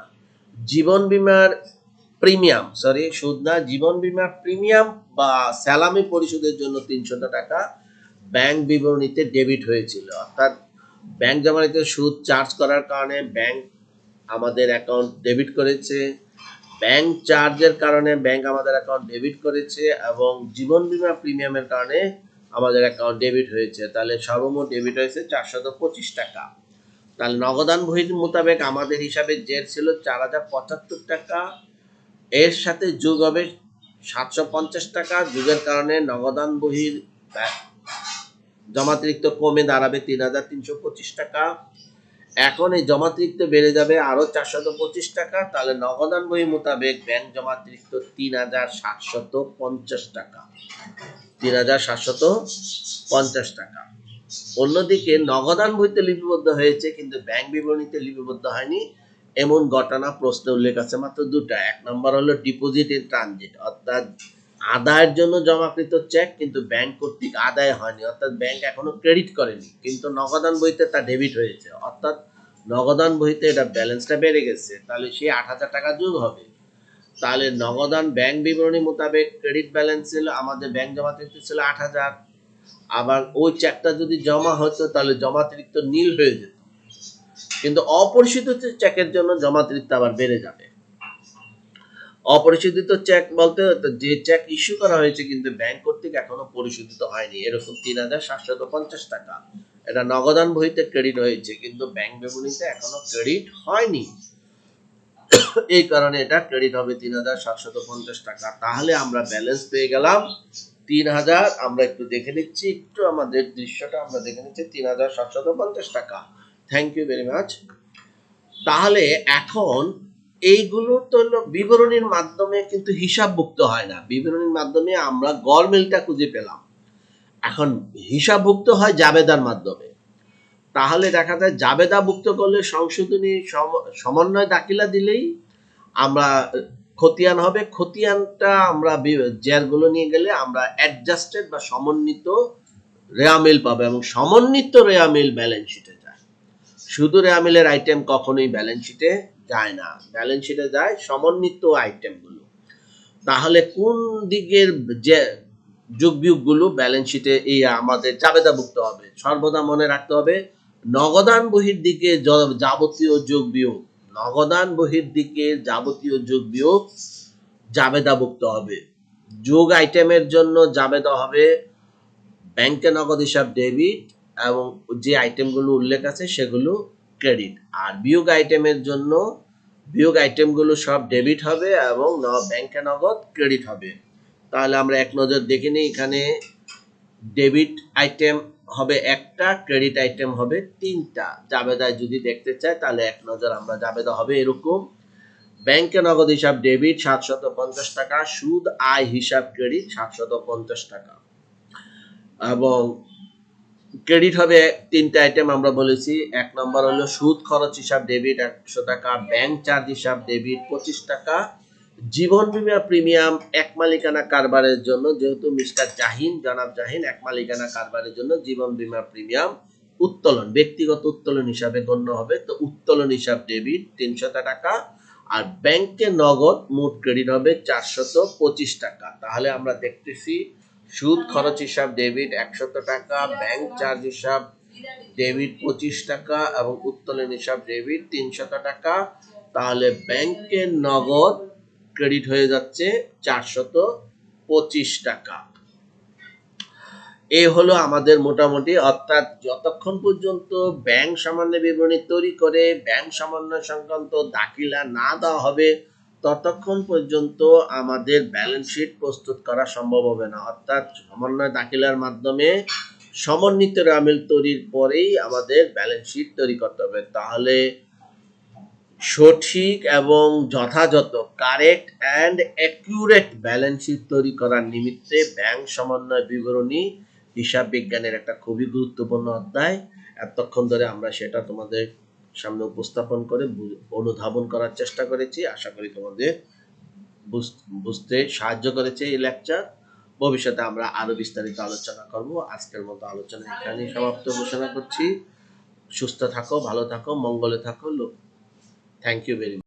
জীবন বীমার প্রিমিয়াম, সুদ না, জীবন বীমার প্রিমিয়াম বা স্যালামি পরিশোধের জন্য ৩০০ টাকা ব্যাংক বিবরণীতে ডেবিট হয়েছিল, অর্থাৎ ব্যাংক জমাতিরিক্ত সুদ চার্জ করার কারণে ব্যাংক আমাদের অ্যাকাউন্ট ডেবিট করেছে, ব্যাংক চার্জের কারণে ব্যাংক আমাদের অ্যাকাউন্ট ডেবিট করেছে, এবং জীবন বীমা প্রিমিয়ামের কারণে আমাদের অ্যাকাউন্ট ডেবিট হয়েছে। তাহলে সর্বমোট ডেবিট হয়েছে ৪২৫ টাকা। তাহলে নগদান বহির মোতাবেক আমাদের হিসাবে জের ছিল ৪,০৭৫ টাকা, এর সাথে যোগ হবে 750 টাকা যুগের কারণে নগদান বহির জমাতিরিক্ত কমে দাঁড়াবে 3325 টাকা। এখন এই জমাতিরিক্ত বেড়ে যাবে আরো 425 টাকা, তাহলে নগদান বহি মোতাবেক ব্যাংক জমাতিরিক্ত 3750 টাকা। 3750 টাকা। অন্যদিকে নগদান বইতে লিপিবদ্ধ হয়েছে কিন্তু ব্যাংক বিবরণীতে লিপিবদ্ধ হয়নি, এমন ঘটনা প্রশ্নে উল্লেখ আছে মাত্র দুটা। এক নম্বর হলো ডিপোজিট ইন ট্রানজিট, অর্থাৎ আদায়ের জন্য জমাকৃত চেক কিন্তু ব্যাংক কর্তৃক আদায় হয়নি, অর্থাৎ ব্যাংক এখনো ক্রেডিট করেনি, কিন্তু নগদান বইতে তা ডেবিট হয়েছে, অর্থাৎ নগদান বইতে এটা ব্যালেন্সটা বেড়ে গেছে, তাহলে সেই 8,000 টাকা যোগ হবে। তাহলে নগদান ব্যাংক বিবরণী মোতাবেক ক্রেডিট ব্যালেন্স ছিল, আমাদের ব্যাংক জমাতিরিক্ত ছিল 8,000। আবার ওই চেকটা যদি জমা হতো তাহলে জমাতিরিক্ত নীল হয়ে যেত, কিন্তু অপরিশোধিত চেকের জন্য জমাতিরিক্ত আবার বেড়ে যাবে। অপরিশোধিত চেক বলতে যে চেক ইস্যু করা হয়েছে কিন্তু ব্যাংক কর্তৃক এখনো পরিশোধিত হয়নি, এরকম 3,750 টাকা, এটা নগদান বইতে ক্রেডিট হয়েছে কিন্তু ব্যাংক বিবরণীতে এখনো ক্রেডিট হয়নি, এই কারণে এটা ক্রেডিট হবে 3,750 টাকা। তাহলে আমরা ব্যালেন্স পেয়ে গেলাম 3,000। আমরা একটু দেখে নিচ্ছি, একটু আমাদের দৃশ্যটা আমরা দেখে নিচ্ছি, 3,750 টাকা। Thank you very much. তাহলে এখন এইগুলো তো হলো বিবরণীর মাধ্যমে, কিন্তু হিসাবভুক্ত হয় না। বিবরণীর মাধ্যমে আমরা গড়মিলটা খুঁজে পেলাম, এখন হিসাবভুক্ত হয় জাবেদার মাধ্যমে। তাহলে দেখা যায় জাবেদাভুক্ত করলে সংশোধনী সমন্বয় দাখিলা দিলেই আমরা খতিয়ান হবে, খতিয়ানটা আমরা জেরগুলো নিয়ে গেলে আমরা অ্যাডজাস্টেড বা সমন্বিত রেয়ামিল পাবো, এবং সমন্বিত রেয়ামিল ব্যালেন্স শিটে যায়। শুধু রেয়ামিলের আইটেম কখনোই ব্যালেন্স শিটে যায় না, ব্যালেন্স শিটে যায় সমন্বিত আইটেমগুলো। তাহলে কোন দিকের যে যোগ বিয়োগগুলো ব্যালেন্স শিটে এই আমাদের জাবেদাভুক্ত হবে, সর্বদা মনে রাখতে হবে নগদান বহির দিকে যাবতীয় যোগ বিয়োগ, নগদান বহির দিকে যাবতীয় যোগ বিয়োগ জাবেদাভুক্ত হবে। যোগ আইটেমের জন্য জাবেদা হবে ব্যাংকে নগদ হিসাব ডেবিট, এবং যে আইটেমগুলো উল্লেখ আছে সেগুলো ক্রেডিট। আর বিয়োগ আইটেমের জন্য বিয়োগ আইটেমগুলো সব ডেবিট হবে এবং ব্যাংকে নগদ ক্রেডিট হবে। তাহলে আমরা এক নজর দেখে নিই, এখানে ডেবিট আইটেম হবে একটা, ক্রেডিট আইটেম হবে তিনটা। জাবেদায় যদি দেখতে চাই তাহলে এক নজর আমরা জাবেদা হবে এরকম: ব্যাংকে নগদ হিসাব ডেবিট 750 টাকা, সুদ আয় হিসাব ক্রেডিট 750 টাকা, এবং ক্রেডিট হবে তিনটা আইটেম আমরা বলেছি। এক নম্বর হলো সুদ খরচ হিসাব ডেবিট 100 টাকা, ব্যাংক চার্জ হিসাব ডেবিট 25 টাকা, জীবন বীমা প্রিমিয়াম এক মালিকানা কারবারের জন্য, যেহেতু মিস্টার জাহিন, জনাব জাহিন এক মালিকানা কারবারের জন্য জীবন বীমা প্রিমিয়াম উত্তোলন, ব্যক্তিগত উত্তোলন হিসাবে গণ্য হবে, তো উত্তোলন হিসাব ডেবিট 300 টাকা, আর ব্যাংকে নগদ মোট ক্রেডিট হবে 425 টাকা। তাহলে আমরা দেখতেছি সুদ খরচ হিসাব ডেবিট 100 টাকা, ব্যাংক চার্জ হিসাব ডেবিট 25 টাকা, এবং উত্তোলন হিসাব ডেবিট 300 টাকা। তাহলে ব্যাংকে নগদ ক্রেডিট হয়ে যাচ্ছে 425 টাকা। এই হলো আমাদের মোটামুটি, অর্থাৎ যতক্ষণ পর্যন্ত ব্যাংক সমন্বয় বিবরণী তৈরি করে ব্যাংক সমন্বয় সংক্রান্ত দাখিলা না দেওয়া হবে ততক্ষণ পর্যন্ত আমাদের ব্যালেন্স শিট প্রস্তুত করা সম্ভব হবে না। অর্থাৎ সমন্বয় দাখিলার মাধ্যমে সমন্বিত রেয়ামিল তৈরির পরেই আমাদের ব্যালেন্স শিট তৈরি করতে হবে। তাহলে সঠিক এবং যথাযথ correct and accurate balance sheet তৈরি করার নিমিত্তে ব্যাংক সমন্বয় বিবরণী হিসাব বিজ্ঞানের একটা খুবই গুরুত্বপূর্ণ অধ্যায়। এতক্ষণ ধরে আমরা সেটা তোমাদের সামনে উপস্থাপন করে অনুধাবন করার চেষ্টা করেছি। আশা করি তোমাদের বুঝতে সাহায্য করেছে এই লেকচার। ভবিষ্যতে আমরা আরো বিস্তারিত আলোচনা করব। আজকের মতো আলোচনা এখানেই সমাপ্ত ঘোষণা করছি। সুস্থ থাকো, ভালো থাকো, মঙ্গলে থাকো। Thank you very much.